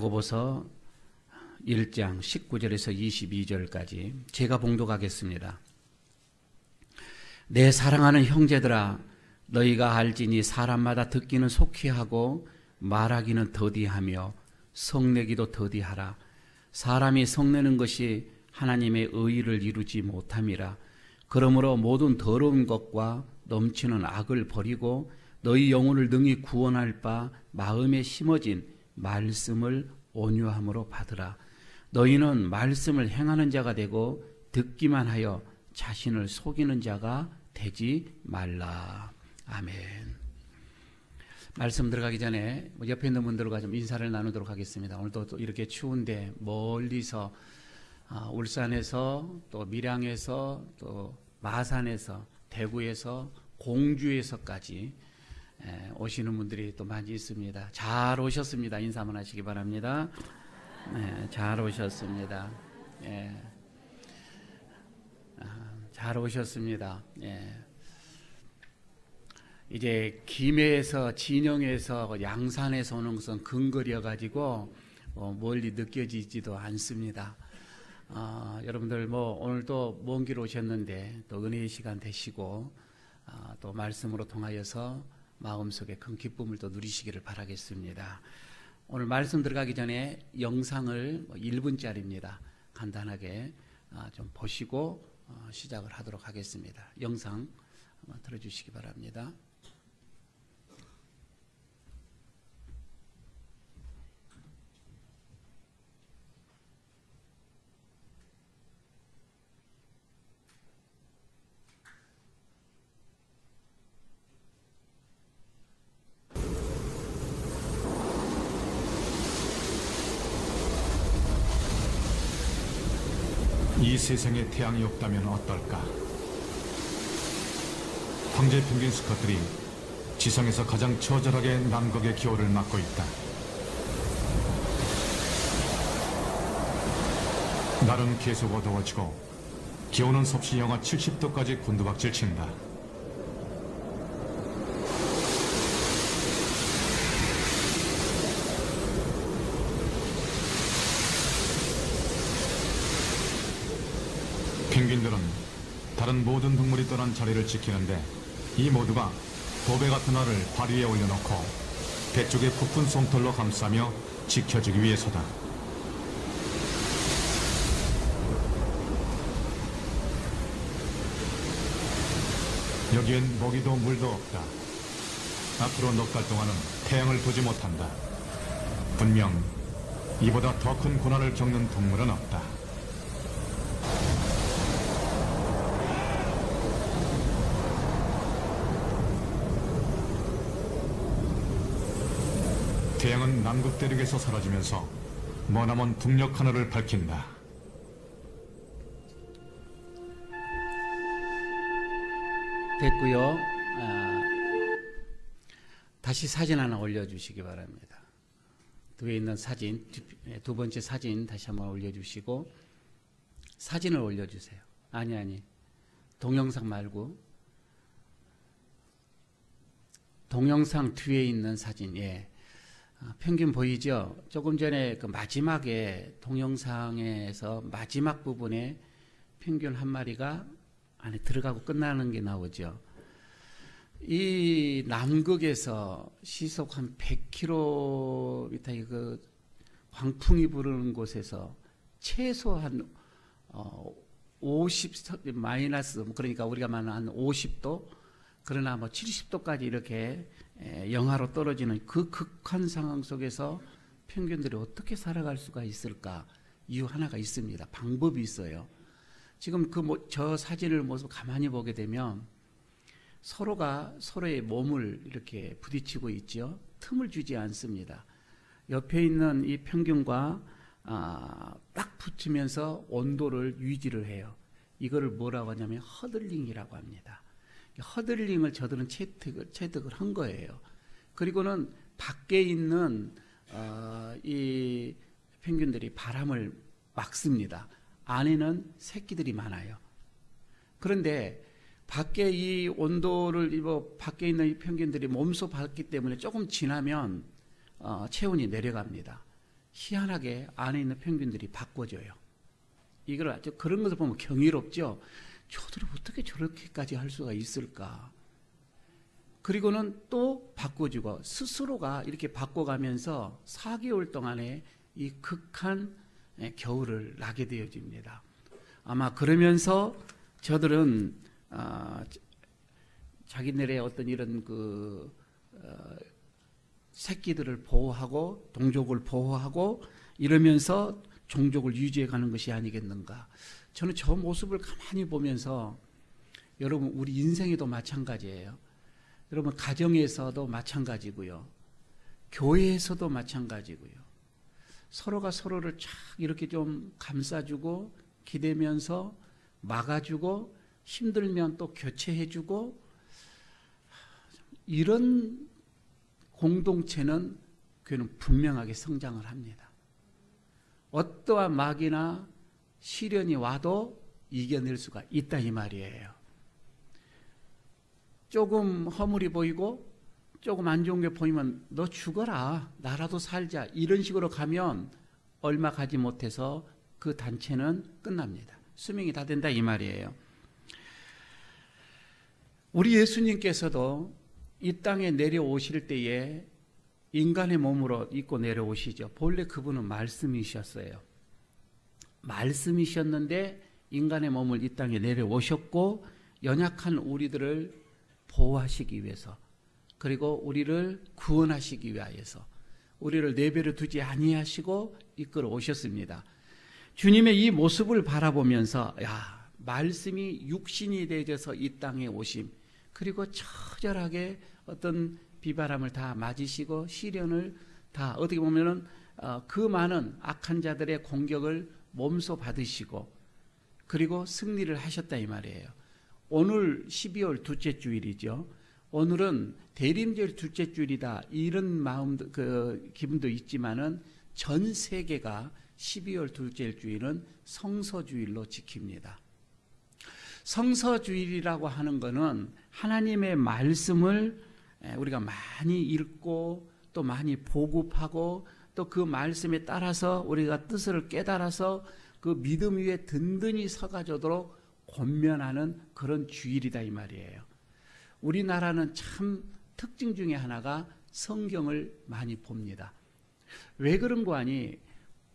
야고보서 1장 19절에서 22절까지 제가 봉독하겠습니다. 내 사랑하는 형제들아, 너희가 알지니 사람마다 듣기는 속히 하고 말하기는 더디하며 성내기도 더디하라. 사람이 성내는 것이 하나님의 의의를 이루지 못함이라. 그러므로 모든 더러운 것과 넘치는 악을 버리고 너희 영혼을 능히 구원할 바 마음에 심어진 말씀을 온유함으로 받으라. 너희는 말씀을 행하는 자가 되고 듣기만 하여 자신을 속이는 자가 되지 말라. 아멘. 말씀 들어가기 전에 옆에 있는 분들과 좀 인사를 나누도록 하겠습니다. 오늘도 또 이렇게 추운데 멀리서 울산에서 또 밀양에서 또 마산에서 대구에서 공주에서까지 오시는 분들이 또 많이 있습니다. 잘 오셨습니다. 인사 한번 하시기 바랍니다. 네, 잘 오셨습니다. 잘 오셨습니다. 이제 김해에서 진영에서 양산에서 오는 것은 근거리여 가지고 멀리 느껴지지도 않습니다. 여러분들 오늘도 먼 길 오셨는데 또 은혜의 시간 되시고 또 말씀으로 통하여서 마음속에 큰 기쁨을 또 누리시기를 바라겠습니다. 오늘 말씀 들어가기 전에 영상을 1분짜리입니다. 간단하게 좀 보시고 시작을 하도록 하겠습니다. 영상 한번 틀어주시기 바랍니다. 이 세상에 태양이 없다면 어떨까? 황제 펭귄 수컷들이 지상에서 가장 처절하게 남극의 기후를 맞고 있다. 날은 계속 어두워지고 기온은 섭씨 영하 70도까지 곤두박질 친다. 펭귄들은 다른 모든 동물이 떠난 자리를 지키는데 이 모두가 보배 같은 알을 발 위에 올려놓고 배 쪽에 부푼 솜털로 감싸며 지켜주기 위해서다. 여기엔 먹이도 물도 없다. 앞으로 넉 달 동안은 태양을 보지 못한다. 분명 이보다 더 큰 고난을 겪는 동물은 없다. 태양은 남극 대륙에서 사라지면서 머나먼 북녘 하늘을 밝힌다. 됐고요. 다시 사진 하나 올려주시기 바랍니다. 뒤에 있는 사진, 두 번째 사진 다시 한번 올려주시고 사진을 올려주세요. 아니 동영상 말고 동영상 뒤에 있는 사진. 펭귄 보이죠? 조금 전에 그 마지막에 동영상에서 마지막 부분에 펭귄 한 마리가 안에 들어가고 끝나는 게 나오죠. 이 남극에서 시속 한 100km 그 광풍이 부르는 곳에서 최소한 50 마이너스, 그러니까 우리가 말하는 한 50도, 그러나 70도까지 이렇게 영하로 떨어지는 그 극한 상황 속에서 펭귄들이 어떻게 살아갈 수가 있을까? 이유 하나가 있습니다. 방법이 있어요. 지금 저 사진을 모습 가만히 보게 되면 서로가 서로의 몸을 이렇게 부딪히고 있죠. 틈을 주지 않습니다. 옆에 있는 이 펭귄과 딱 붙으면서 온도를 유지를 해요. 이거를 뭐라고 하냐면 허들링이라고 합니다. 허들링을 저들은 체득을 한 거예요. 그리고는 밖에 있는 이 펭귄들이 바람을 막습니다. 안에는 새끼들이 많아요. 그런데 밖에 이 온도를 밖에 있는 이 펭귄들이 몸소 받기 때문에 조금 지나면 체온이 내려갑니다. 희한하게 안에 있는 평균들이 바꿔져요. 이걸 아주 그런 것을 보면 경이롭죠. 저들이 어떻게 저렇게까지 할 수가 있을까? 그리고는 또 바꿔주고 스스로가 이렇게 바꿔가면서 4개월 동안에 이 극한 겨울을 나게 되어집니다. 아마 그러면서 저들은 자기네의 어떤 이런 새끼들을 보호하고 동족을 보호하고 이러면서 종족을 유지해 가는 것이 아니겠는가. 저는 저 모습을 가만히 보면서 여러분 우리 인생에도 마찬가지예요. 여러분 가정에서도 마찬가지고요. 교회에서도 마찬가지고요. 서로가 서로를 쫙 이렇게 좀 감싸주고 기대면서 막아주고 힘들면 또 교체해주고 이런 공동체는 교회는 분명하게 성장을 합니다. 어떠한 막이나 시련이 와도 이겨낼 수가 있다 이 말이에요. 조금 허물이 보이고 조금 안 좋은 게 보이면 너 죽어라 나라도 살자 이런 식으로 가면 얼마 가지 못해서 그 단체는 끝납니다. 수명이 다 된다 이 말이에요. 우리 예수님께서도 이 땅에 내려오실 때에 인간의 몸으로 입고 내려오시죠. 본래 그분은 말씀이셨어요. 말씀이셨는데 인간의 몸을 이 땅에 내려오셨고 연약한 우리들을 보호하시기 위해서 그리고 우리를 구원하시기 위하여서 우리를 내버려 두지 아니하시고 이끌어 오셨습니다. 주님의 이 모습을 바라보면서 말씀이 육신이 되어서 이 땅에 오심 그리고 처절하게 어떤 비바람을 다 맞으시고 시련을 다 어떻게 보면은 그 많은 악한 자들의 공격을 몸소 받으시고 그리고 승리를 하셨다 이 말이에요. 오늘 12월 둘째 주일이죠. 오늘은 대림절 둘째 주일이다 이런 마음도 기분도 있지만은 전 세계가 12월 둘째 주일은 성서주일로 지킵니다. 성서주일이라고 하는 것은 하나님의 말씀을 우리가 많이 읽고 또 많이 보급하고 또 그 말씀에 따라서 우리가 뜻을 깨달아서 그 믿음 위에 든든히 서가도록 권면하는 그런 주일이다 이 말이에요. 우리나라는 참 특징 중에 하나가 성경을 많이 봅니다. 왜 그런 거 아니?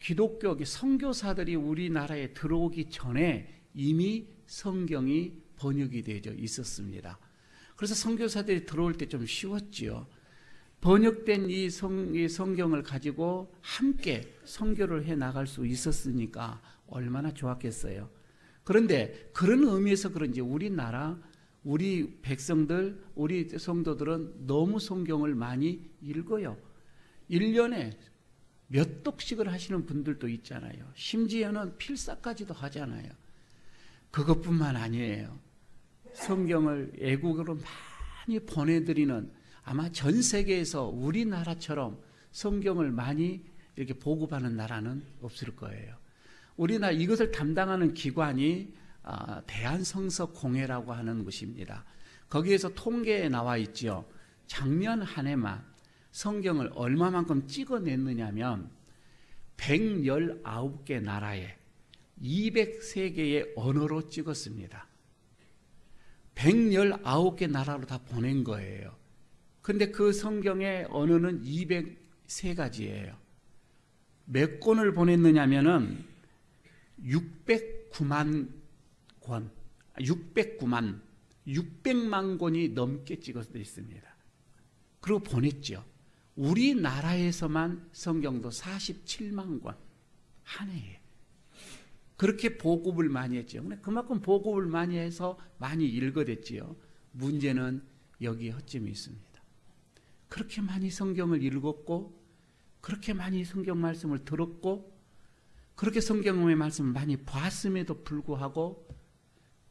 기독교 선교사들이 우리나라에 들어오기 전에 이미 성경이 번역이 되어 있었습니다. 그래서 선교사들이 들어올 때 좀 쉬웠지요. 번역된 이 성경을 가지고 함께 선교를 해 나갈 수 있었으니까 얼마나 좋았겠어요. 그런데 그런 의미에서 그런지 우리나라 우리 백성들 우리 성도들은 너무 성경을 많이 읽어요. 1년에 몇 독씩을 하시는 분들도 있잖아요. 심지어는 필사까지도 하잖아요. 그것뿐만 아니에요. 성경을 애국으로 많이 보내드리는 아마 전 세계에서 우리나라처럼 성경을 많이 이렇게 보급하는 나라는 없을 거예요. 우리나라 이것을 담당하는 기관이 대한성서공회라고 하는 곳입니다. 거기에서 통계에 나와 있죠. 작년 한 해만 성경을 얼마만큼 찍어냈느냐면 119개 나라에 203개의 언어로 찍었습니다. 119개 나라로 다 보낸 거예요. 근데 그 성경의 언어는 203가지예요. 몇 권을 보냈느냐면은 600만 권이 넘게 찍어서 있습니다. 그리고 보냈죠. 우리나라에서만 성경도 47만 권 한 해에 그렇게 보급을 많이 했죠. 그만큼 보급을 많이 해서 많이 읽어댔지요. 문제는 여기에 허점이 있습니다. 그렇게 많이 성경을 읽었고 그렇게 많이 성경 말씀을 들었고 그렇게 성경의 말씀을 많이 봤음에도 불구하고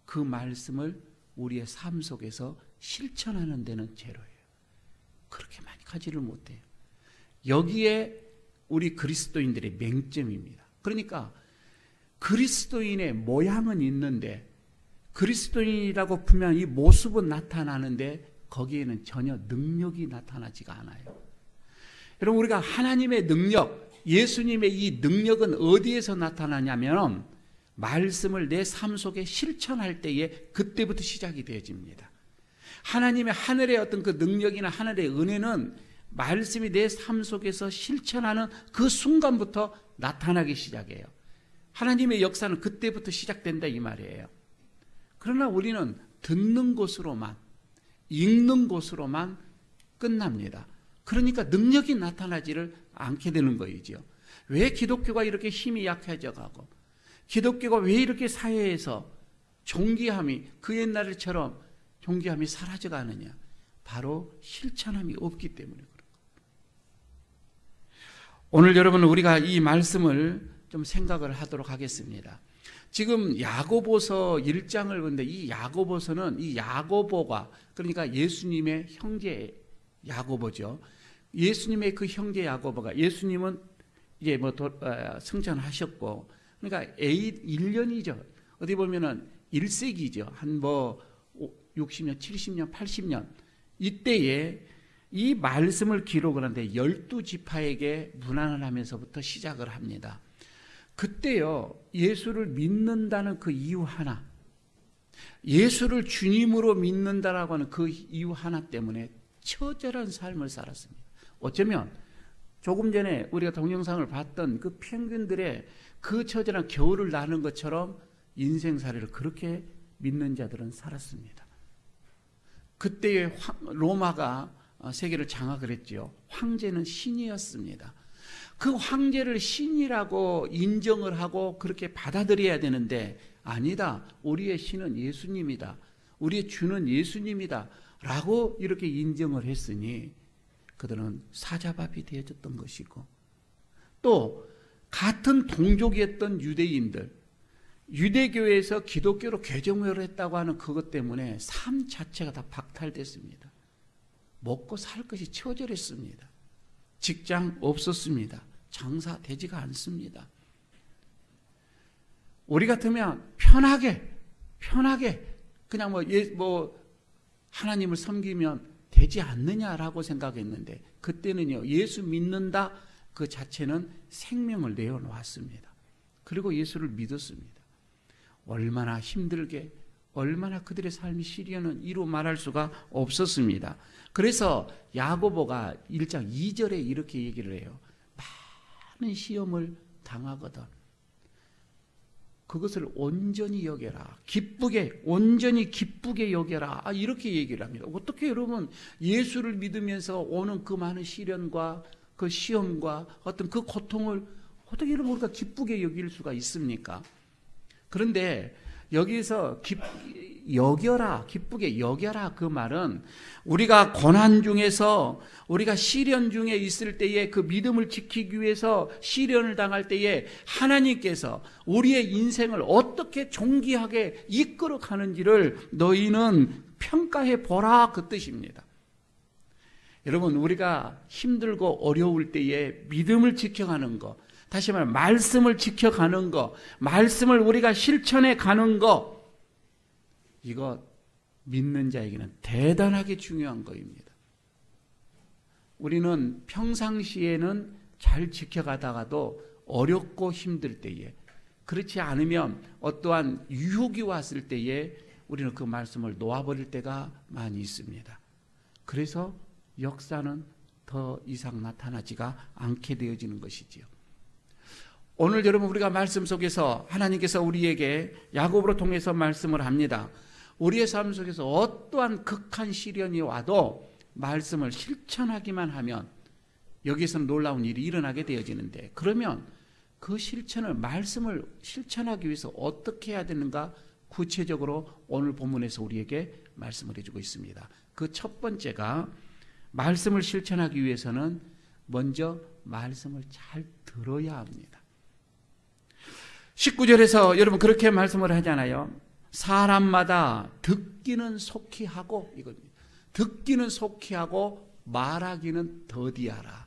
그 말씀을 우리의 삶 속에서 실천하는 데는 제로예요. 그렇게 많이 가지를 못해요. 여기에 우리 그리스도인들의 맹점입니다. 그러니까 그리스도인의 모양은 있는데 그리스도인이라고 분명 이 모습은 나타나는데 거기에는 전혀 능력이 나타나지가 않아요. 여러분 우리가 하나님의 능력, 예수님의 이 능력은 어디에서 나타나냐면 말씀을 내 삶 속에 실천할 때에 그때부터 시작이 되어집니다. 하나님의 하늘의 어떤 그 능력이나 하늘의 은혜는 말씀이 내 삶 속에서 실천하는 그 순간부터 나타나기 시작해요. 하나님의 역사는 그때부터 시작된다 이 말이에요. 그러나 우리는 듣는 것으로만, 읽는 것으로만 끝납니다. 그러니까 능력이 나타나지를 않게 되는 거이죠. 왜 기독교가 이렇게 힘이 약해져 가고, 기독교가 왜 이렇게 사회에서 존귀함이 그 옛날처럼 존귀함이 사라져 가느냐? 바로 실천함이 없기 때문에 그런 거예요. 오늘 여러분 우리가 이 말씀을 좀 생각을 하도록 하겠습니다. 지금 야고보서 1장을 보는데 이 야고보서는 이 야고보가 그러니까 예수님의 형제 야고보죠. 예수님의 그 형제 야고보가 예수님은 이제 승천하셨고 그러니까 1년이죠. 어디 보면은 1세기죠. 한 60년, 70년, 80년 이때에 이 말씀을 기록을 하는데 12지파에게 문안을 하면서부터 시작을 합니다. 그때요 예수를 믿는다는 그 이유 하나, 예수를 주님으로 믿는다라고 하는 그 이유 하나 때문에 처절한 삶을 살았습니다. 어쩌면 조금 전에 우리가 동영상을 봤던 그 평균들의 그 처절한 겨울을 나는 것처럼 인생살이를 그렇게 믿는 자들은 살았습니다. 그때의 로마가 세계를 장악을 했죠. 황제는 신이었습니다. 그 황제를 신이라고 인정을 하고 그렇게 받아들여야 되는데 아니다. 우리의 신은 예수님이다. 우리의 주는 예수님이다. 라고 이렇게 인정을 했으니 그들은 사자밥이 되어졌던 것이고 또 같은 동족이었던 유대인들, 유대교에서 기독교로 개종을 했다고 하는 그것 때문에 삶 자체가 다 박탈됐습니다. 먹고 살 것이 처절했습니다. 직장 없었습니다. 장사 되지가 않습니다. 우리 같으면 편하게 그냥 하나님을 섬기면 되지 않느냐라고 생각했는데 그때는요 예수 믿는다 그 자체는 생명을 내어놓았습니다. 그리고 예수를 믿었습니다. 얼마나 힘들게 얼마나 그들의 삶이 시련은 이루 말할 수가 없었습니다. 그래서 야고보가 1장 2절에 이렇게 얘기를 해요. 많은 시험을 당하거든 그것을 온전히 여겨라. 온전히 기쁘게 여겨라. 이렇게 얘기를 합니다. 어떻게 여러분 예수를 믿으면서 오는 그 많은 시련과 그 시험과 어떤 그 고통을 어떻게 여러분 우리가 기쁘게 여길 수가 있습니까? 그런데 여기서 기쁘게 여겨라 그 말은 우리가 고난 중에서 우리가 시련 중에 있을 때에 그 믿음을 지키기 위해서 시련을 당할 때에 하나님께서 우리의 인생을 어떻게 존귀하게 이끌어 가는지를 너희는 평가해 보라 그 뜻입니다. 여러분 우리가 힘들고 어려울 때에 믿음을 지켜가는 것, 다시 말해 말씀을 지켜가는 것, 말씀을 우리가 실천해 가는 것, 이거 믿는 자에게는 대단하게 중요한 것입니다. 우리는 평상시에는 잘 지켜가다가도 어렵고 힘들 때에, 그렇지 않으면 어떠한 유혹이 왔을 때에 우리는 그 말씀을 놓아버릴 때가 많이 있습니다. 그래서 역사는 더 이상 나타나지가 않게 되어지는 것이지요. 오늘 여러분 우리가 말씀 속에서 하나님께서 우리에게 야고보로 통해서 말씀을 합니다. 우리의 삶 속에서 어떠한 극한 시련이 와도 말씀을 실천하기만 하면 여기서는 놀라운 일이 일어나게 되어지는데, 그러면 그 말씀을 실천하기 위해서 어떻게 해야 되는가 구체적으로 오늘 본문에서 우리에게 말씀을 해주고 있습니다. 그 첫 번째가 말씀을 실천하기 위해서는 먼저 말씀을 잘 들어야 합니다. 19절에서 여러분 그렇게 말씀을 하잖아요. 사람마다 듣기는 속히 하고, 이겁니다. 듣기는 속히 하고 말하기는 더디하라.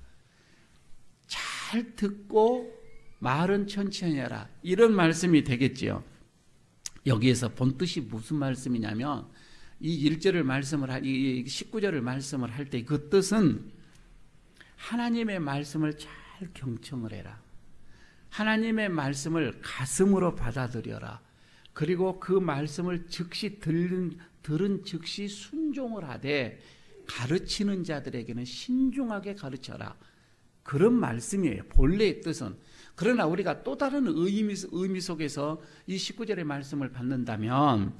잘 듣고 말은 천천히 하라. 이런 말씀이 되겠지요. 여기에서 본 뜻이 무슨 말씀이냐면 이 1절을 이 19절을 말씀을 할 때 그 뜻은 하나님의 말씀을 잘 경청을 해라. 하나님의 말씀을 가슴으로 받아들여라. 그리고 그 말씀을 즉시 들은 즉시 순종을 하되 가르치는 자들에게는 신중하게 가르쳐라. 그런 말씀이에요. 본래의 뜻은. 그러나 우리가 또 다른 의미 속에서 이 19절의 말씀을 받는다면,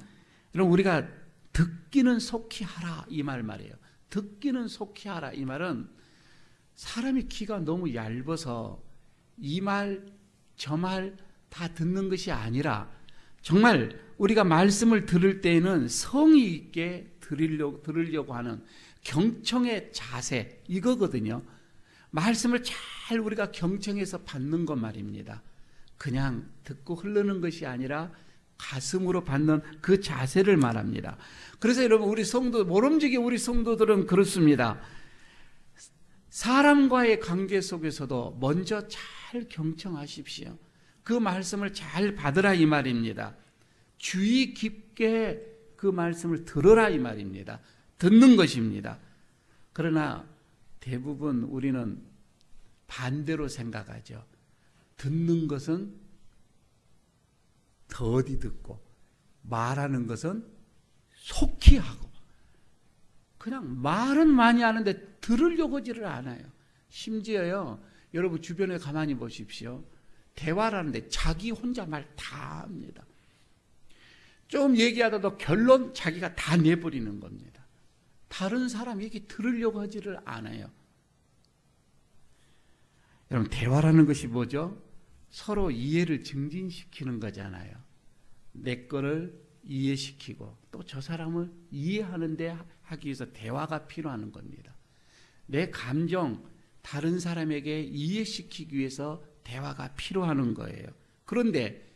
여러분, 우리가 듣기는 속히 하라 이 말이에요. 듣기는 속히 하라 이 말은 사람이 귀가 너무 얇아서 이 말 저 말 다 듣는 것이 아니라 정말 우리가 말씀을 들을 때에는 성의 있게 들으려고 하는 경청의 자세, 이거거든요. 말씀을 잘 우리가 경청해서 받는 것 말입니다. 그냥 듣고 흐르는 것이 아니라 가슴으로 받는 그 자세를 말합니다. 그래서 여러분, 모름지기 우리 성도들은 그렇습니다. 사람과의 관계 속에서도 먼저 잘 경청하십시오. 그 말씀을 잘 받으라 이 말입니다. 주의 깊게 그 말씀을 들으라 이 말입니다. 듣는 것입니다. 그러나 대부분 우리는 반대로 생각하죠. 듣는 것은 더디 듣고 말하는 것은 속히 하고, 그냥 말은 많이 하는데 들으려고 하지를 않아요. 심지어요, 여러분 주변에 가만히 보십시오. 대화를 하는데 자기 혼자 말 다 합니다. 좀 얘기하다도 결론 자기가 다 내버리는 겁니다. 다른 사람 얘기 들으려고 하지를 않아요. 여러분, 대화라는 것이 뭐죠? 서로 이해를 증진시키는 거잖아요. 내 거를 이해시키고 또 저 사람을 이해하는데 하기 위해서 대화가 필요한 겁니다. 내 감정 다른 사람에게 이해시키기 위해서 대화가 필요한 거예요. 그런데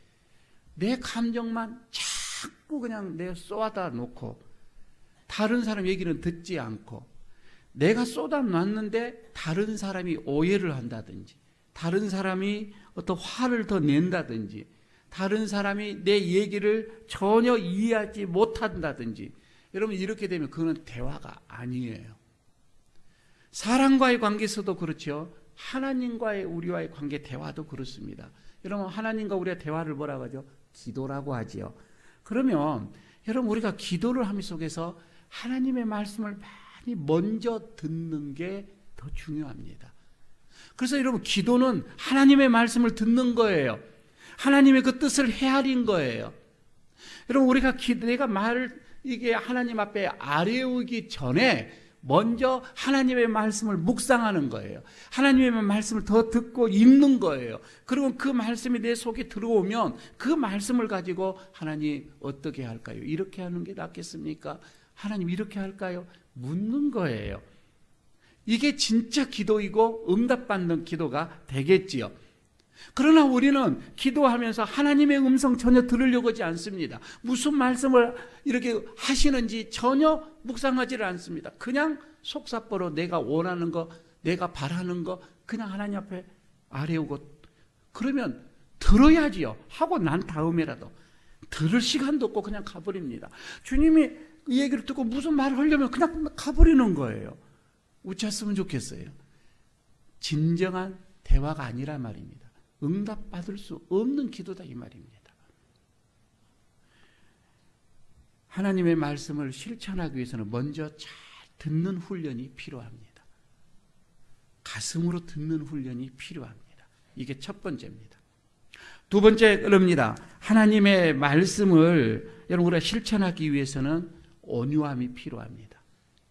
내 감정만 자꾸 그냥 내가 쏟아다 놓고 다른 사람 얘기는 듣지 않고, 내가 쏟아놨는데 다른 사람이 오해를 한다든지, 다른 사람이 어떤 화를 더 낸다든지, 다른 사람이 내 얘기를 전혀 이해하지 못한다든지, 여러분 이렇게 되면 그거는 대화가 아니에요. 사람과의 관계에서도 그렇죠. 하나님과의 우리와의 관계 대화도 그렇습니다. 여러분, 하나님과 우리의 대화를 뭐라고 하죠? 기도라고 하지요. 그러면 여러분, 우리가 기도를 하는 속에서 하나님의 말씀을 많이 먼저 듣는 게 더 중요합니다. 그래서 여러분, 기도는 하나님의 말씀을 듣는 거예요. 하나님의 그 뜻을 헤아린 거예요. 여러분, 우리가 내가 이게 하나님 앞에 아뢰오기 전에 먼저 하나님의 말씀을 묵상하는 거예요. 하나님의 말씀을 더 듣고 읽는 거예요. 그리고 그 말씀이 내 속에 들어오면 그 말씀을 가지고 하나님 어떻게 할까요? 이렇게 하는 게 낫겠습니까? 하나님 이렇게 할까요? 묻는 거예요. 이게 진짜 기도이고 응답받는 기도가 되겠지요. 그러나 우리는 기도하면서 하나님의 음성 전혀 들으려고 하지 않습니다. 무슨 말씀을 이렇게 하시는지 전혀 묵상하지를 않습니다. 그냥 속사포로 내가 원하는 거, 내가 바라는 거 그냥 하나님 앞에 아뢰오고, 그러면 들어야지요. 하고 난 다음에라도 들을 시간도 없고 그냥 가버립니다. 주님이 이 얘기를 듣고 무슨 말을 하려면 그냥 가버리는 거예요. 웃혔으면 좋겠어요. 진정한 대화가 아니라 말입니다. 응답받을 수 없는 기도다 이 말입니다. 하나님의 말씀을 실천하기 위해서는 먼저 잘 듣는 훈련이 필요합니다. 가슴으로 듣는 훈련이 필요합니다. 이게 첫 번째입니다. 두 번째 그럽니다. 하나님의 말씀을 여러분 우리가 실천하기 위해서는 온유함이 필요합니다.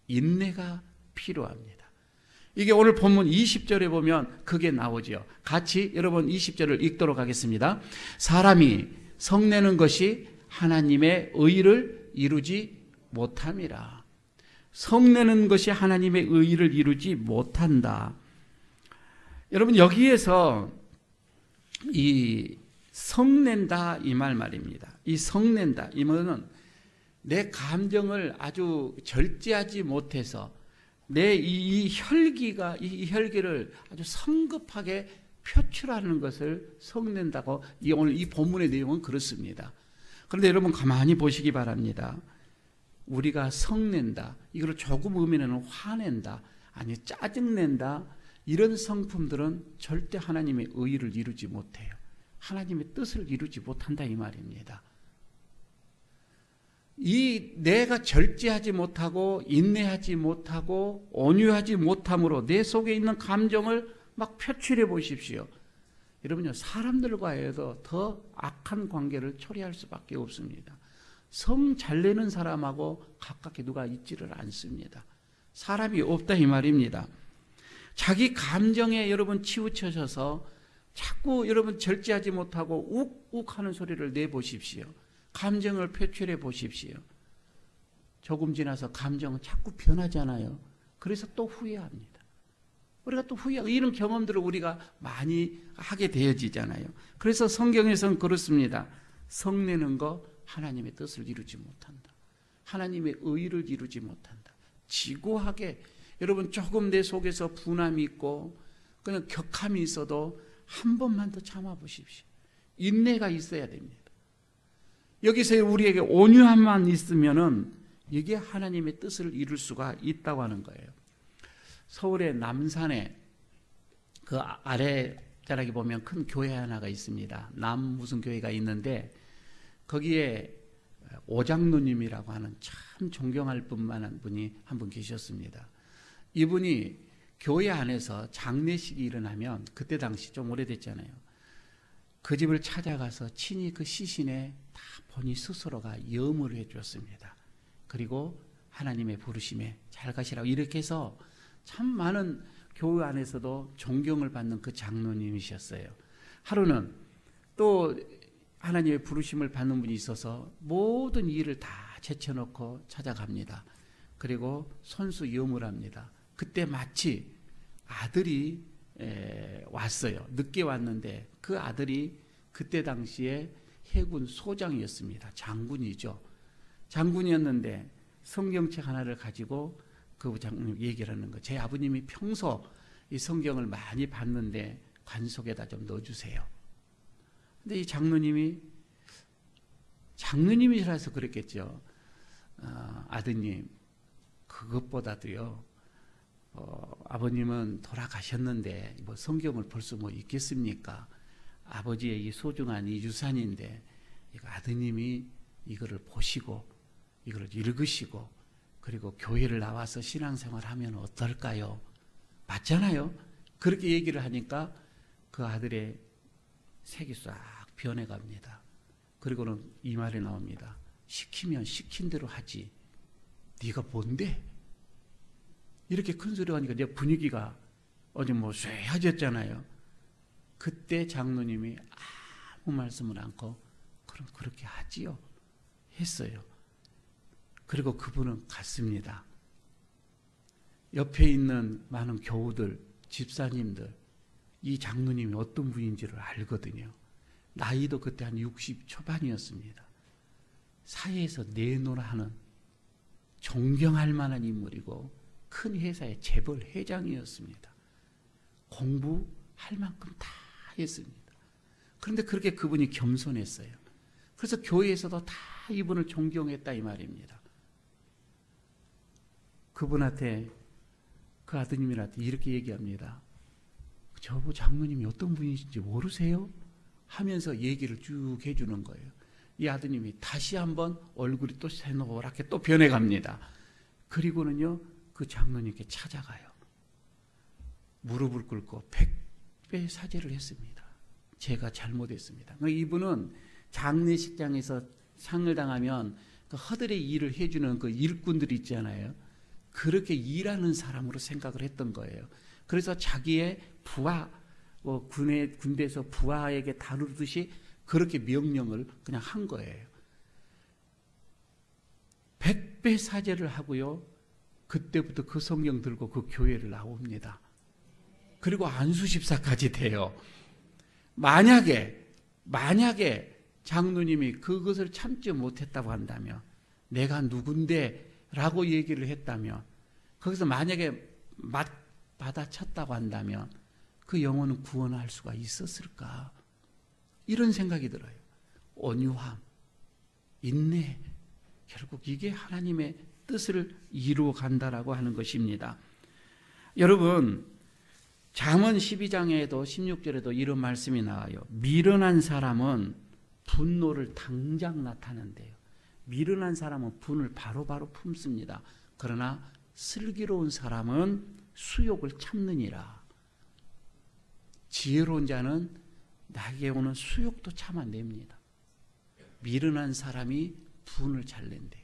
인내가 필요합니다. 이게 오늘 본문 20절에 보면 그게 나오죠. 같이 여러분 20절을 읽도록 하겠습니다. 사람이 성내는 것이 하나님의 의를 이루지 못함이라. 성내는 것이 하나님의 의를 이루지 못한다. 여러분 여기에서 이 성낸다 이 말입니다. 이 성낸다 이 말은 내 감정을 아주 절제하지 못해서 내 이 혈기를 아주 성급하게 표출하는 것을 성낸다고 오늘 이 본문의 내용은 그렇습니다. 그런데 여러분 가만히 보시기 바랍니다. 우리가 성낸다, 이걸 조금 의미는 화낸다, 아니 짜증낸다, 이런 성품들은 절대 하나님의 의의를 이루지 못해요. 하나님의 뜻을 이루지 못한다 이 말입니다. 이 내가 절제하지 못하고 인내하지 못하고 온유하지 못함으로 내 속에 있는 감정을 막 표출해 보십시오. 여러분요, 사람들과에도 더 악한 관계를 초래할 수밖에 없습니다. 성 잘 내는 사람하고 가깝게 누가 있지를 않습니다. 사람이 없다 이 말입니다. 자기 감정에 여러분 치우쳐져서 자꾸 여러분 절제하지 못하고 욱욱 하는 소리를 내보십시오. 감정을 표출해 보십시오. 조금 지나서 감정은 자꾸 변하잖아요. 그래서 또 후회합니다. 우리가 또 후회하고 이런 경험들을 우리가 많이 하게 되어지잖아요. 그래서 성경에서는 그렇습니다. 성내는 거 하나님의 뜻을 이루지 못한다. 하나님의 의를 이루지 못한다. 지고하게 여러분 조금 내 속에서 분함이 있고 그냥 격함이 있어도 한 번만 더 참아보십시오. 인내가 있어야 됩니다. 여기서 우리에게 온유함만 있으면은 이게 하나님의 뜻을 이룰 수가 있다고 하는 거예요. 서울의 남산에 그 아래 자락에 보면 큰 교회 하나가 있습니다. 남 무슨 교회가 있는데 거기에 오장로님이라고 하는 참 존경할 뿐만한 분이 한 분 계셨습니다. 이분이 교회 안에서 장례식이 일어나면 그때 당시 좀 오래됐잖아요. 그 집을 찾아가서 친히 그 시신에 다 본인 스스로가 염을 해주었습니다. 그리고 하나님의 부르심에 잘 가시라고 이렇게 해서 참 많은 교회 안에서도 존경을 받는 그 장로님이셨어요. 하루는 또 하나님의 부르심을 받는 분이 있어서 모든 일을 다 제쳐놓고 찾아갑니다. 그리고 손수 염을 합니다. 그때 마치 아들이 왔어요. 늦게 왔는데 그 아들이 그때 당시에 해군 소장이었습니다. 장군이죠. 장군이었는데 성경책 하나를 가지고 그 장군님 얘기를 하는 거예요. 제 아버님이 평소 이 성경을 많이 봤는데 관속에다 좀 넣어주세요. 근데 이 장로님이라서 그랬겠죠. 아드님, 그것보다도요, 아버님은 돌아가셨는데 뭐 성경을 볼 수 뭐 있겠습니까? 아버지의 이 소중한 이 유산인데 이거 아드님이 이거를 보시고 이거를 읽으시고 그리고 교회를 나와서 신앙생활하면 어떨까요? 맞잖아요. 그렇게 얘기를 하니까 그 아들의 색이 싹 변해갑니다. 그리고는 이 말이 나옵니다. 시키면 시킨 대로 하지. 네가 뭔데? 이렇게 큰 소리가 하니까 이제 분위기가 어제 뭐 쇠해졌잖아요. 그때 장로님이 아무 말씀을 않고 그럼 그렇게 하지요 했어요. 그리고 그분은 갔습니다. 옆에 있는 많은 교우들, 집사님들, 이 장로님이 어떤 분인지를 알거든요. 나이도 그때 한 60 초반이었습니다. 사회에서 내노라 하는 존경할 만한 인물이고 큰 회사의 재벌 회장이었습니다. 공부할 만큼 다 했습니다. 그런데 그렇게 그분이 겸손했어요. 그래서 교회에서도 다 이분을 존경했다 이 말입니다. 그분한테 그 아드님한테 이렇게 얘기합니다. 저부 장로님이 어떤 분이신지 모르세요? 하면서 얘기를 쭉 해주는 거예요. 이 아드님이 다시 한번 얼굴이 또 새노랗게 또 변해갑니다. 그리고는요 그 장로님께 찾아가요. 무릎을 꿇고 100배 사죄를 했습니다. 제가 잘못했습니다. 이분은 장례식장에서 상을 당하면 그 허들의 일을 해주는 그 일꾼들이 있잖아요. 그렇게 일하는 사람으로 생각을 했던 거예요. 그래서 자기의 부하, 군대에서 부하에게 다루듯이 그렇게 명령을 그냥 한 거예요. 100배 사죄를 하고요. 그때부터 그 성경 들고 그 교회를 나옵니다. 그리고 안수집사까지 돼요. 만약에 장로님이 그것을 참지 못했다고 한다면, 내가 누군데 라고 얘기를 했다면, 거기서 만약에 받아쳤다고 한다면 그 영혼은 구원할 수가 있었을까? 이런 생각이 들어요. 온유함, 인내, 결국 이게 하나님의 뜻을 이루어 간다라고 하는 것입니다. 여러분, 잠언 12장에도 16절에도 이런 말씀이 나와요. 미련한 사람은 분노를 당장 나타낸대요. 미련한 사람은 분을 바로바로 품습니다. 그러나 슬기로운 사람은 수욕을 참느니라. 지혜로운 자는 나에게 오는 수욕도 참아냅니다. 미련한 사람이 분을 잘 낸대요.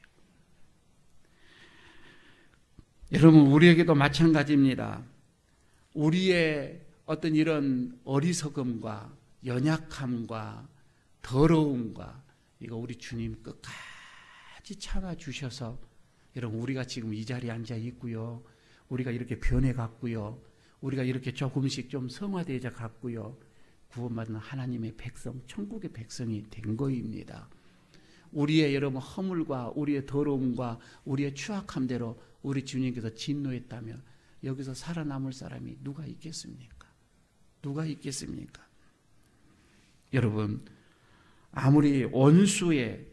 여러분, 우리에게도 마찬가지입니다. 우리의 어떤 이런 어리석음과 연약함과 더러움과 이거 우리 주님 끝까지 참아주셔서, 여러분, 우리가 지금 이 자리에 앉아 있고요, 우리가 이렇게 변해갔고요, 우리가 이렇게 조금씩 좀 성화되어져 갔고요, 구원받는 하나님의 백성, 천국의 백성이 된 거입니다. 우리의 여러분 허물과 우리의 더러움과 우리의 추악함대로 우리 주님께서 진노했다면 여기서 살아남을 사람이 누가 있겠습니까? 누가 있겠습니까? 여러분, 아무리 원수의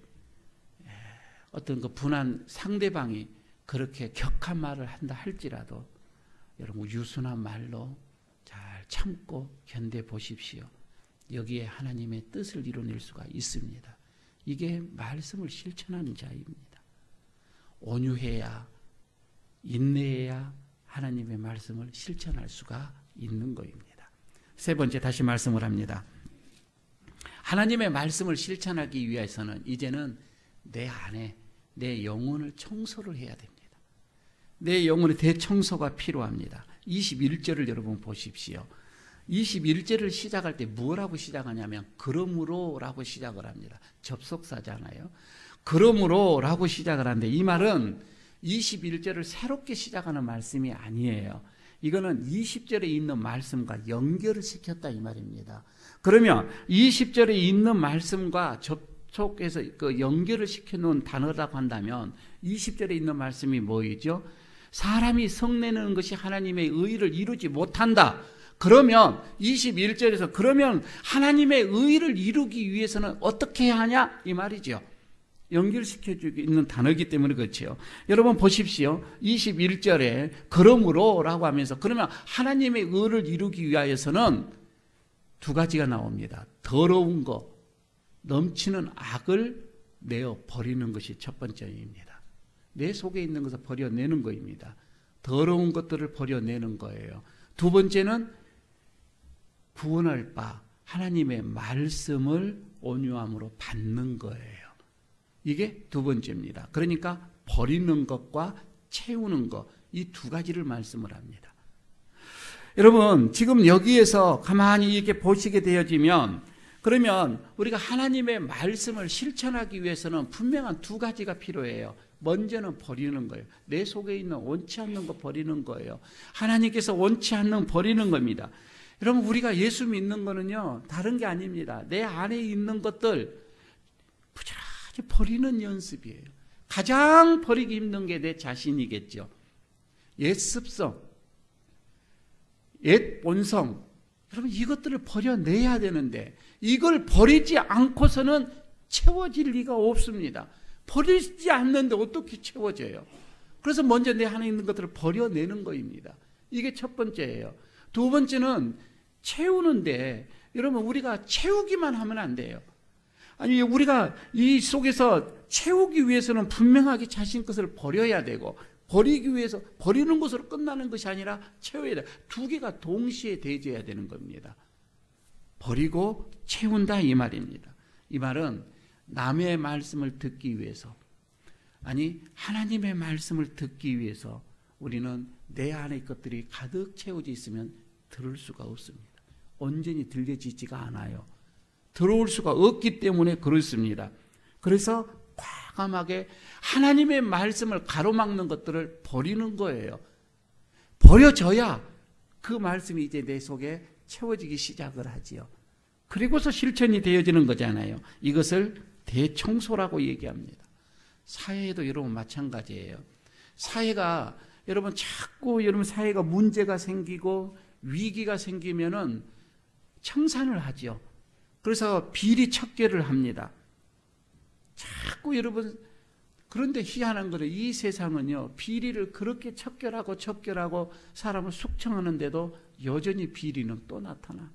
어떤 그 분한 상대방이 그렇게 격한 말을 한다 할지라도 여러분 유순한 말로 잘 참고 견뎌 보십시오. 여기에 하나님의 뜻을 이뤄낼 수가 있습니다. 이게 말씀을 실천하는 자입니다. 온유해야, 인내해야 하나님의 말씀을 실천할 수가 있는 것입니다. 세 번째, 다시 말씀을 합니다. 하나님의 말씀을 실천하기 위해서는 이제는 내 안에 내 영혼을 청소를 해야 됩니다. 내 영혼의 대청소가 필요합니다. 21절을 여러분 보십시오. 21절을 시작할 때 뭐라고 시작하냐면 그러므로 라고 시작을 합니다. 접속사잖아요. 그러므로 라고 시작을 하는데, 이 말은 21절을 새롭게 시작하는 말씀이 아니에요. 이거는 20절에 있는 말씀과 연결을 시켰다 이 말입니다. 그러면 20절에 있는 말씀과 접속해서 그 연결을 시켜놓은 단어라고 한다면 20절에 있는 말씀이 뭐이죠? 사람이 성내는 것이 하나님의 의를 이루지 못한다. 그러면 21절에서 그러면 하나님의 의를 이루기 위해서는 어떻게 해야 하냐? 이 말이죠. 연결시켜주고 있는 단어이기 때문에 그렇죠. 여러분 보십시오. 21절에 그러므로 라고 하면서 그러면 하나님의 의를 이루기 위하여서는 두 가지가 나옵니다. 더러운 것, 넘치는 악을 내어 버리는 것이 첫 번째입니다. 내 속에 있는 것을 버려내는 것입니다. 더러운 것들을 버려내는 거예요. 두 번째는 구원할 바 하나님의 말씀을 온유함으로 받는 거예요. 이게 두 번째입니다. 그러니까 버리는 것과 채우는 것, 이 두 가지를 말씀을 합니다. 여러분, 지금 여기에서 가만히 이렇게 보시게 되어지면, 그러면 우리가 하나님의 말씀을 실천하기 위해서는 분명한 두 가지가 필요해요. 먼저는 버리는 거예요. 내 속에 있는 원치 않는 거 버리는 거예요. 하나님께서 원치 않는 버리는 겁니다. 여러분, 우리가 예수 믿는 거는요, 다른 게 아닙니다. 내 안에 있는 것들 부지런히 버리는 연습이에요. 가장 버리기 힘든 게 내 자신이겠죠. 옛 습성, 옛 본성, 여러분 이것들을 버려내야 되는데 이걸 버리지 않고서는 채워질 리가 없습니다. 버리지 않는데 어떻게 채워져요? 그래서 먼저 내 안에 있는 것들을 버려내는 것입니다. 이게 첫 번째예요. 두 번째는 채우는데, 여러분 우리가 채우기만 하면 안 돼요. 아니, 우리가 이 속에서 채우기 위해서는 분명하게 자신 것을 버려야 되고, 버리기 위해서 버리는 것으로 끝나는 것이 아니라 채워야 돼. 두 개가 동시에 대조해야 되는 겁니다. 버리고 채운다 이 말입니다. 이 말은 남의 말씀을 듣기 위해서, 아니 하나님의 말씀을 듣기 위해서 우리는 내 안의 것들이 가득 채워져 있으면 들을 수가 없습니다. 온전히 들려지지가 않아요. 들어올 수가 없기 때문에 그렇습니다. 그래서 과감하게 하나님의 말씀을 가로막는 것들을 버리는 거예요. 버려져야 그 말씀이 이제 내 속에 채워지기 시작을 하지요. 그리고서 실천이 되어지는 거잖아요. 이것을 대청소라고 얘기합니다. 사회에도 여러분 마찬가지예요. 사회가 여러분 자꾸 여러분 사회가 문제가 생기고 위기가 생기면은 청산을 하죠. 그래서 비리 척결을 합니다. 자꾸 여러분, 그런데 희한한 거는 이 세상은요, 비리를 그렇게 척결하고 사람을 숙청하는데도 여전히 비리는 또 나타나.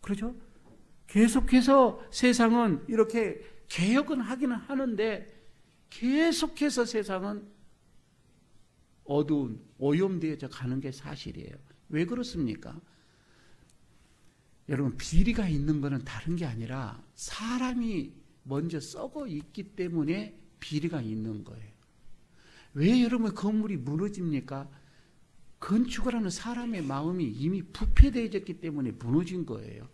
그렇죠? 계속해서 세상은 이렇게 개혁은 하기는 하는데 계속해서 세상은 어두운 오염되어져 가는 게 사실이에요. 왜 그렇습니까? 여러분, 비리가 있는 것은 다른 게 아니라 사람이 먼저 썩어 있기 때문에 비리가 있는 거예요. 왜 여러분 건물이 무너집니까? 건축을 하는 사람의 마음이 이미 부패되어졌기 때문에 무너진 거예요.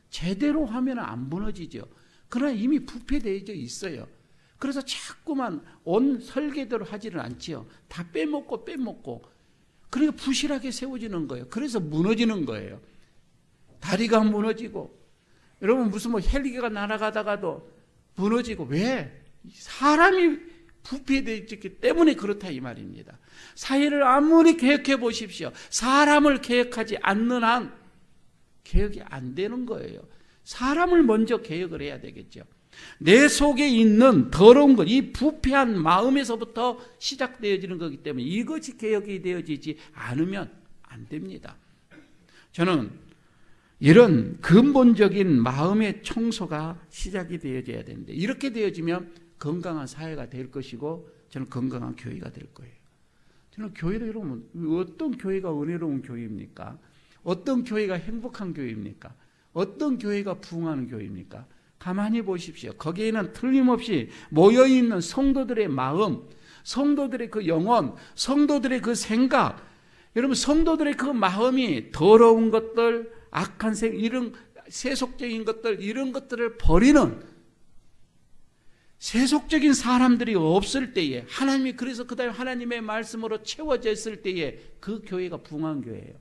제대로 하면 안 무너지죠. 그러나 이미 부패되어져 있어요. 그래서 자꾸만 온 설계대로 하지는 않지요. 다 빼먹고 그러니까 부실하게 세워지는 거예요. 그래서 무너지는 거예요. 다리가 무너지고, 여러분 무슨 뭐 헬기가 날아가다가도 무너지고. 왜? 사람이 부패되어 있기 때문에 그렇다 이 말입니다. 사회를 아무리 개혁해 보십시오. 사람을 개혁하지 않는 한 개혁이 안 되는 거예요. 사람을 먼저 개혁을 해야 되겠죠. 내 속에 있는 더러운 것, 이 부패한 마음에서부터 시작되어지는 거기 때문에 이것이 개혁이 되어지지 않으면 안 됩니다. 저는 이런 근본적인 마음의 청소가 시작이 되어져야 되는데, 이렇게 되어지면 건강한 사회가 될 것이고, 저는 건강한 교회가 될 거예요. 저는 교회를 여러분, 어떤 교회가 은혜로운 교회입니까? 어떤 교회가 행복한 교회입니까? 어떤 교회가 부흥하는 교회입니까? 가만히 보십시오. 거기에는 틀림없이 모여있는 성도들의 마음, 성도들의 그 영혼, 성도들의 그 생각, 여러분 성도들의 그 마음이 더러운 것들, 악한 이런 세속적인 것들, 이런 것들을 버리는 세속적인 사람들이 없을 때에, 하나님이 그래서 그 다음에 하나님의 말씀으로 채워졌을 때에 그 교회가 부흥한 교회예요.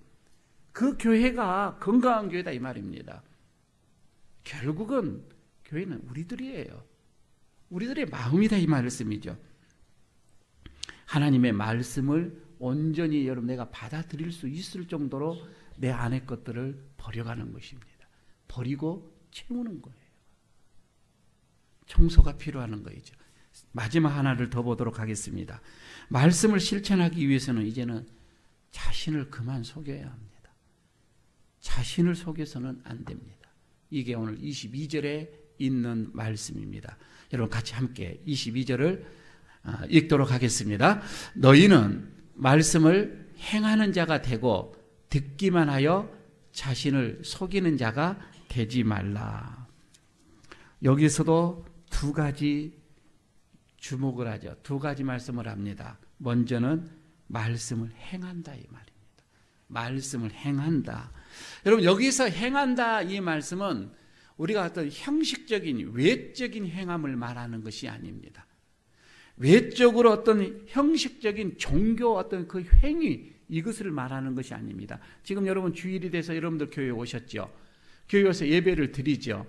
그 교회가 건강한 교회다 이 말입니다. 결국은 교회는 우리들이에요. 우리들의 마음이다 이 말씀이죠. 하나님의 말씀을 온전히 여러분 내가 받아들일 수 있을 정도로 내 안의 것들을 버려가는 것입니다. 버리고 채우는 거예요. 청소가 필요한 거죠. 마지막 하나를 더 보도록 하겠습니다. 말씀을 실천하기 위해서는 이제는 자신을 그만 속여야 합니다. 자신을 속여서는 안 됩니다. 이게 오늘 22절에 있는 말씀입니다. 여러분 같이 함께 22절을 읽도록 하겠습니다. 너희는 말씀을 행하는 자가 되고 듣기만 하여 자신을 속이는 자가 되지 말라. 여기서도 두 가지 주목을 하죠. 두 가지 말씀을 합니다. 먼저는 말씀을 행한다 이 말입니다. 말씀을 행한다. 여러분 여기서 행한다 이 말씀은 우리가 어떤 형식적인 외적인 행함을 말하는 것이 아닙니다. 외적으로 어떤 형식적인 종교 어떤 그 행위 이것을 말하는 것이 아닙니다. 지금 여러분 주일이 돼서 여러분들 교회에 오셨죠. 교회에 와서 예배를 드리죠.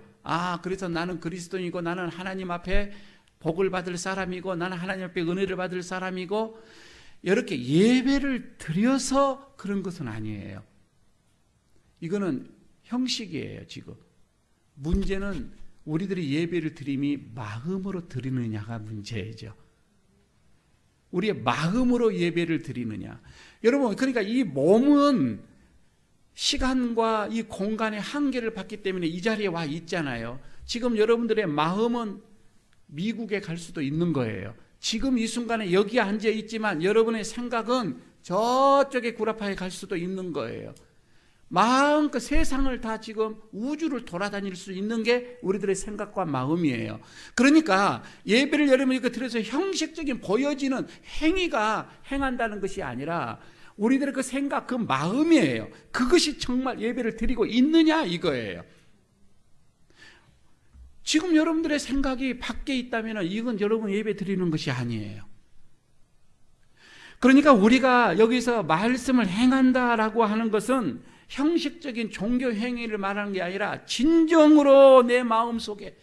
그래서 나는 그리스도인이고 나는 하나님 앞에 복을 받을 사람이고 나는 하나님 앞에 은혜를 받을 사람이고 이렇게 예배를 드려서 그런 것은 아니에요. 이거는 형식이에요. 지금 문제는 우리들이 예배를 드림이 마음으로 드리느냐가 문제죠. 우리의 마음으로 예배를 드리느냐. 여러분 그러니까 이 몸은 시간과 이 공간의 한계를 받기 때문에 이 자리에 와 있잖아요. 지금 여러분들의 마음은 미국에 갈 수도 있는 거예요. 지금 이 순간에 여기에 앉아 있지만 여러분의 생각은 저쪽에 구라파에 갈 수도 있는 거예요. 마음껏 세상을 다 지금 우주를 돌아다닐 수 있는 게 우리들의 생각과 마음이에요. 그러니까 예배를 여러분이 드려서 형식적인 보여지는 행위가 행한다는 것이 아니라 우리들의 그 생각, 그 마음이에요. 그것이 정말 예배를 드리고 있느냐 이거예요. 지금 여러분들의 생각이 밖에 있다면 이건 여러분 예배 드리는 것이 아니에요. 그러니까 우리가 여기서 말씀을 행한다라고 하는 것은 형식적인 종교 행위를 말하는 게 아니라 진정으로 내 마음 속에,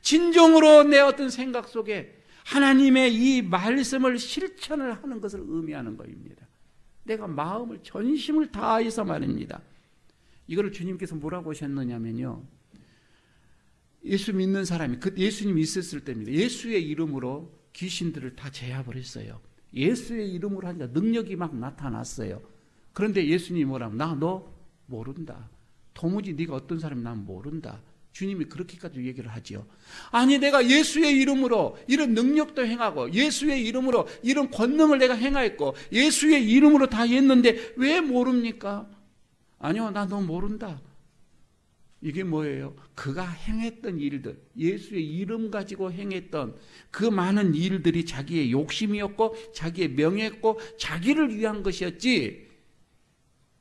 진정으로 내 어떤 생각 속에 하나님의 이 말씀을 실천을 하는 것을 의미하는 것입니다. 내가 마음을 전심을 다해서 말입니다. 이거를 주님께서 뭐라고 하셨느냐면요, 예수 믿는 사람이 예수님이 있었을 때입니다. 예수의 이름으로 귀신들을 다 제압을 했어요. 예수의 이름으로 하니까 능력이 막 나타났어요. 그런데 예수님이 뭐라고? 너 모른다. 도무지 네가 어떤 사람이 난 모른다. 주님이 그렇게까지 얘기를 하지요. 아니 내가 예수의 이름으로 이런 능력도 행하고 예수의 이름으로 이런 권능을 내가 행하였고 예수의 이름으로 다 했는데 왜 모릅니까? 아니요, 나 너 모른다. 이게 뭐예요? 그가 행했던 일들, 예수의 이름 가지고 행했던 그 많은 일들이 자기의 욕심이었고 자기의 명예였고 자기를 위한 것이었지,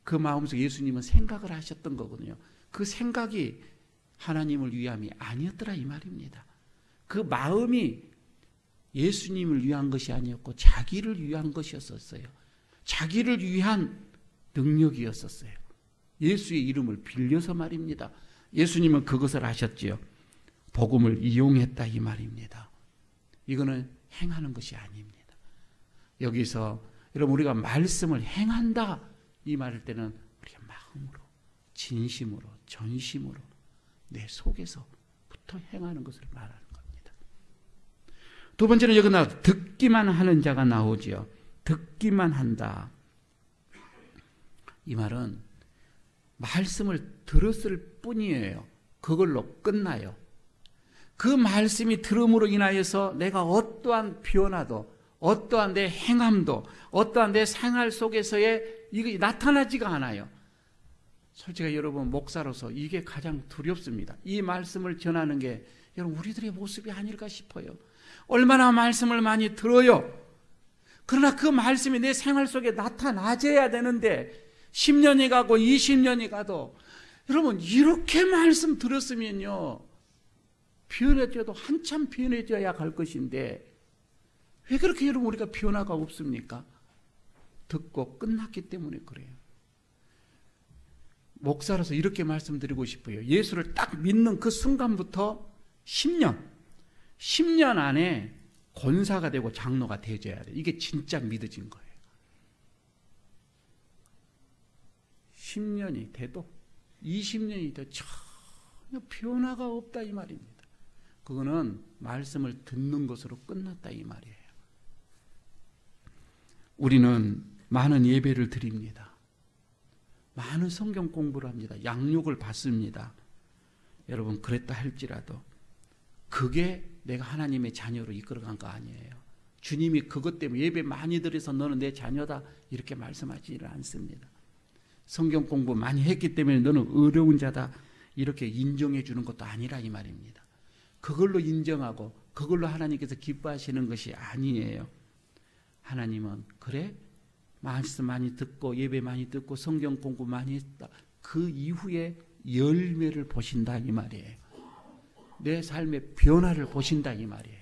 그 마음속에 예수님은 생각을 하셨던 거거든요. 그 생각이 하나님을 위함이 아니었더라 이 말입니다. 그 마음이 예수님을 위한 것이 아니었고 자기를 위한 것이었어요. 자기를 위한 능력이었었어요. 예수의 이름을 빌려서 말입니다. 예수님은 그것을 아셨지요. 복음을 이용했다 이 말입니다. 이거는 행하는 것이 아닙니다. 여기서 여러분 우리가 말씀을 행한다 이 말할 때는 우리가 마음으로 진심으로 전심으로 내 속에서부터 행하는 것을 말하는 겁니다. 두 번째는 여기 듣기만 하는 자가 나오지요. 듣기만 한다. 이 말은 말씀을 들었을 뿐이에요. 그걸로 끝나요. 그 말씀이 들음으로 인하여서 내가 어떠한 변화도 어떠한 내 행함도 어떠한 내 생활 속에서의 이게 나타나지가 않아요. 솔직히 여러분 목사로서 이게 가장 두렵습니다. 이 말씀을 전하는 게 여러분 우리들의 모습이 아닐까 싶어요. 얼마나 말씀을 많이 들어요. 그러나 그 말씀이 내 생활 속에 나타나져야 되는데 10년이 가고 20년이 가도 여러분 이렇게 말씀 들었으면요 변해져도 한참 변해져야 갈 것인데 왜 그렇게 여러분 우리가 변화가 없습니까? 듣고 끝났기 때문에 그래요. 목사로서 이렇게 말씀드리고 싶어요. 예수를 딱 믿는 그 순간부터 10년 안에 권사가 되고 장로가 되어야 돼요. 이게 진짜 믿어진 거예요. 10년이 돼도 20년이 돼도 전혀 변화가 없다 이 말입니다. 그거는 말씀을 듣는 것으로 끝났다 이 말이에요. 우리는 많은 예배를 드립니다. 많은 성경 공부를 합니다. 양육을 받습니다. 여러분 그랬다 할지라도 그게 내가 하나님의 자녀로 이끌어간 거 아니에요. 주님이 그것 때문에 예배 많이 드려서 너는 내 자녀다 이렇게 말씀하지를 않습니다. 성경 공부 많이 했기 때문에 너는 어려운 자다 이렇게 인정해 주는 것도 아니라 이 말입니다. 그걸로 인정하고 그걸로 하나님께서 기뻐하시는 것이 아니에요. 하나님은 그래? 말씀 많이 듣고 예배 많이 듣고 성경 공부 많이 했다. 그 이후에 열매를 보신다 이 말이에요. 내 삶의 변화를 보신다 이 말이에요.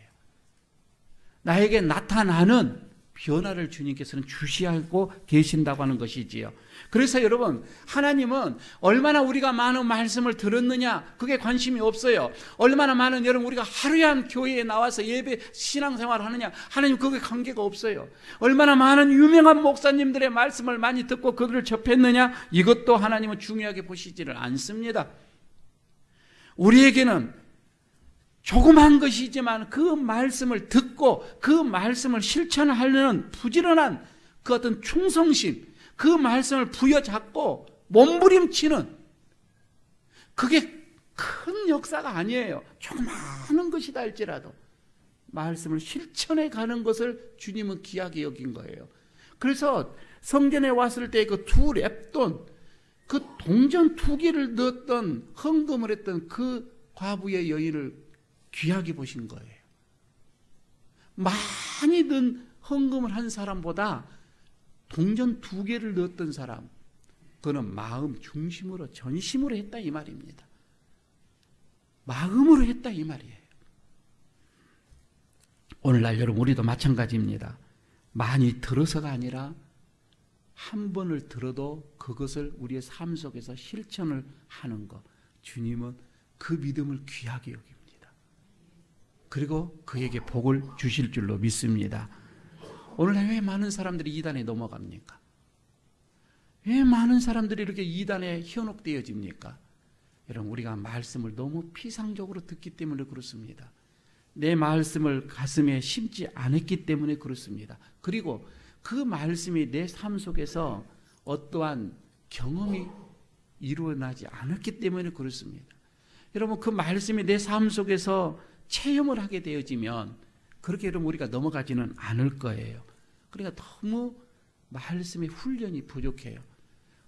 나에게 나타나는 변화를 주님께서는 주시하고 계신다고 하는 것이지요. 그래서 여러분 하나님은 얼마나 우리가 많은 말씀을 들었느냐 그게 관심이 없어요. 얼마나 많은 여러분 우리가 하루에 한 교회에 나와서 예배 신앙생활을 하느냐 하나님 그게 관계가 없어요. 얼마나 많은 유명한 목사님들의 말씀을 많이 듣고 그들을 접했느냐 이것도 하나님은 중요하게 보시지를 않습니다. 우리에게는 조그만 것이지만 그 말씀을 듣고 그 말씀을 실천하려는 부지런한 그 어떤 충성심, 그 말씀을 부여잡고 몸부림치는 그게 큰 역사가 아니에요. 조그마한 것이다 할지라도 말씀을 실천해 가는 것을 주님은 귀하게 여긴 거예요. 그래서 성전에 왔을 때 그 두 렙돈, 그 동전 2개를 넣었던 헌금을 했던 그 과부의 여인을 귀하게 보신 거예요. 많이 든 헌금을 한 사람보다 동전 2개를 넣었던 사람, 그는 마음 중심으로 전심으로 했다 이 말입니다. 마음으로 했다 이 말이에요. 오늘날 여러분 우리도 마찬가지입니다. 많이 들어서가 아니라 한 번을 들어도 그것을 우리의 삶 속에서 실천을 하는 것, 주님은 그 믿음을 귀하게 여깁니다. 그리고 그에게 복을 주실 줄로 믿습니다. 오늘날 왜 많은 사람들이 이단에 넘어갑니까? 왜 많은 사람들이 이렇게 이단에 현혹되어집니까? 여러분 우리가 말씀을 너무 피상적으로 듣기 때문에 그렇습니다. 내 말씀을 가슴에 심지 않았기 때문에 그렇습니다. 그리고 그 말씀이 내 삶 속에서 어떠한 경험이 이루어나지 않았기 때문에 그렇습니다. 여러분, 그 말씀이 내 삶 속에서 체험을 하게 되어지면 그렇게 여러분 우리가 넘어가지는 않을 거예요. 그러니까 너무 말씀의 훈련이 부족해요.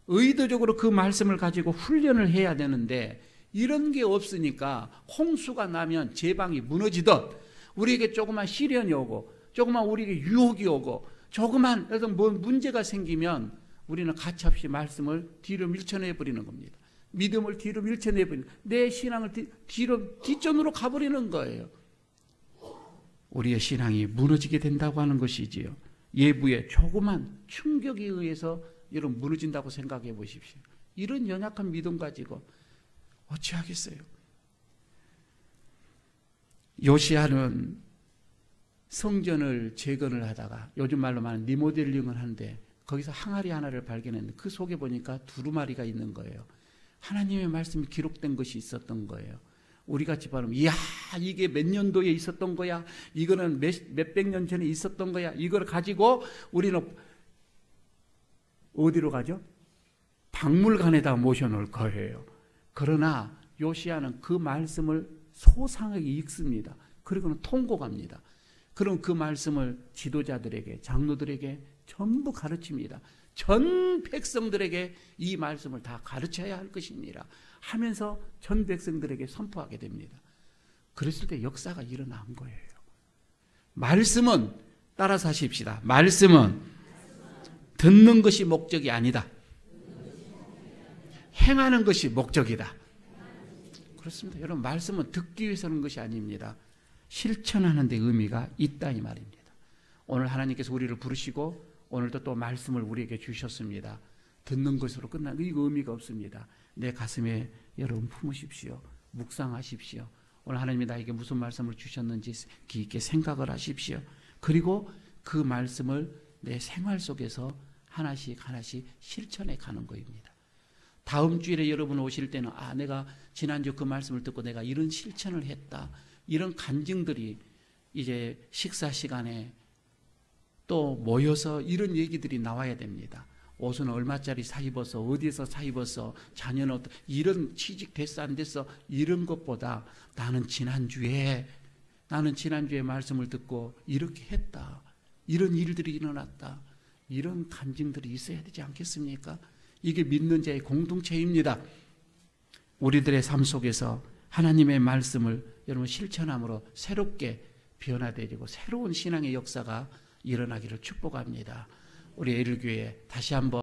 의도적으로 그 말씀을 가지고 훈련을 해야 되는데 이런 게 없으니까 홍수가 나면 제방이 무너지듯 우리에게 조그만 시련이 오고 조그만 우리에게 유혹이 오고 조그만 어떤 뭐 문제가 생기면 우리는 가차없이 말씀을 뒤로 밀쳐내 버리는 겁니다. 믿음을 뒤로 밀쳐내 버리는, 내 신앙을 뒤로 뒷전으로 가버리는 거예요. 우리의 신앙이 무너지게 된다고 하는 것이지요. 예부의 조그만 충격에 의해서 여러분 무너진다고 생각해 보십시오. 이런 연약한 믿음 가지고 어찌하겠어요. 요시야는 성전을 재건을 하다가 요즘 말로 말하는 리모델링을 하는데 거기서 항아리 하나를 발견했는데 그 속에 보니까 두루마리가 있는 거예요. 하나님의 말씀이 기록된 것이 있었던 거예요. 우리같이 말하면 이야 이게 몇 년도에 있었던 거야, 이거는 몇백 년 전에 있었던 거야, 이걸 가지고 우리는 어디로 가죠? 박물관에다 모셔놓을 거예요. 그러나 요시야는 그 말씀을 소상하게 읽습니다. 그리고는 통곡합니다. 그럼 그 말씀을 지도자들에게, 장로들에게 전부 가르칩니다. 전 백성들에게 이 말씀을 다 가르쳐야 할 것이니라 하면서 전 백성들에게 선포하게 됩니다. 그랬을 때 역사가 일어난 거예요. 말씀은, 따라서 하십시다. 말씀은 듣는 것이 목적이 아니다. 행하는 것이 목적이다. 그렇습니다. 여러분, 말씀은 듣기 위해서 하는 것이 아닙니다. 실천하는 데 의미가 있다 이 말입니다. 오늘 하나님께서 우리를 부르시고 오늘도 또 말씀을 우리에게 주셨습니다. 듣는 것으로 끝나는 이거 의미가 없습니다. 내 가슴에 여러분 품으십시오. 묵상하십시오. 오늘 하나님이 나에게 무슨 말씀을 주셨는지 깊게 생각을 하십시오. 그리고 그 말씀을 내 생활 속에서 하나씩 하나씩 실천해 가는 것입니다. 다음 주일에 여러분 오실 때는 내가 지난주 그 말씀을 듣고 내가 이런 실천을 했다. 이런 간증들이 이제 식사 시간에 또 모여서 이런 얘기들이 나와야 됩니다. 옷은 얼마짜리 사 입어서, 어디에서 사 입어서, 자녀는 어떤, 이런 취직 됐어 안 됐어, 이런 것보다 나는 지난주에 말씀을 듣고 이렇게 했다, 이런 일들이 일어났다, 이런 간증들이 있어야 되지 않겠습니까? 이게 믿는 자의 공동체입니다. 우리들의 삶 속에서 하나님의 말씀을 여러분 실천함으로 새롭게 변화되고 새로운 신앙의 역사가 일어나기를 축복합니다. 우리 에일교회 다시 한번